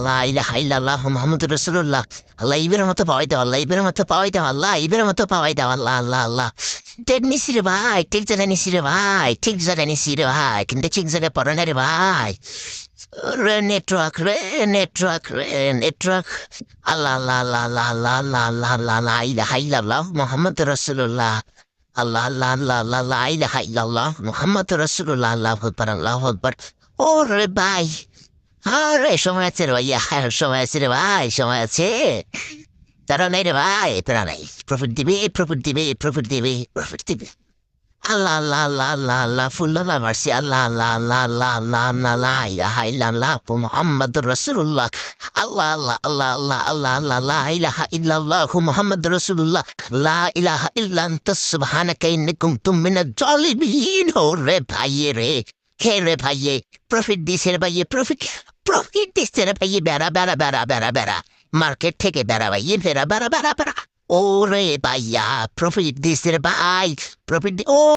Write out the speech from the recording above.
লা ইলাহা ইল্লাল্লাহ মুহাম্মাদুর রাসূলুল্লাহ। আল্লাহ ইবের মতো পাওয়াই দাও, আল্লাহ ইবের মতো পাওয়াই দাও, আল্লাহ ইবের মতো পাওয়াই দাও, আল্লাহ আল্লাহ আল্লাহ। টেক নিছি রে ভাই, ঠিক জায়গায় নিছি রে ভাই, ঠিক জায়গায় নিছি রে ভাই, কিন্তু ঠিক জায়গায় পড়ে না রে ভাই। রে নেটওয়ার্ক রে, নেটওয়ার্ক রে, নেটওয়ার্ক। আল্লাহ আল্লাহ আল্লাহ আল্লাহ আল্লাহ আল্লাহ আল্লাহ আল্লাহ লা ইলাহা ইল্লাল্লাহ মুহাম্মাদুর রাসূলুল্লাহ। আল্লাহ আল্লাহ আল্লাহ আল্লাহ লা ইলাহা ইল্লাল্লাহ মুহাম্মাদুর রাসূলুল্লাহ। আল্লাহু আকবার, আল্লাহু আকবার। ওরে ভাই, আরে সময় আছে রে ভাইয়া, সময় আছে রে ভাই, সময় আছে। তারা নাই রে ভাই, তারা নাই। প্রফিট দিবে, প্রফিট দিবে, প্রফিট দিবে, প্রফিট দিবে। আল্লাহ আল্লাহ আল্লাহ আল্লাহ আল্লাহ ফুল্লাহ মারছি, আল্লাহ আল্লাহ আল্লাহ আল্লাহ আল্লাহ আল্লাহ লা ইলাহা ইল্লাল্লাহ মুহাম্মাদুর রাসূলুল্লাহ। আল্লাহ আল্লাহ আল্লাহ আল্লাহ আল্লাহ আল্লাহ লা ইলাহা ইল্লাল্লাহ মুহাম্মাদুর রাসূলুল্লাহ। লা ইলাহা ইল্লা আনতা সুবহানাকা ইন্নী কুনতু মিনাজ জালিমিন। ওরে ভাইয়ে রে, হে রে ভাইয়ে, প্রফিট দিছে রে ভাইয়ে, প্রফিট, প্রফিট দিচ্ছে রে ভাইয়ে। বেড়া বেড়া বেড়া বেড়া বেড়া, মার্কেট থেকে বেড়া ভাইয়ে, বেড়া বেড়া বেড়া বেড়া। ওরে ভাইয়া, প্রফিট দিছে রে ভাই, প্রফিট ও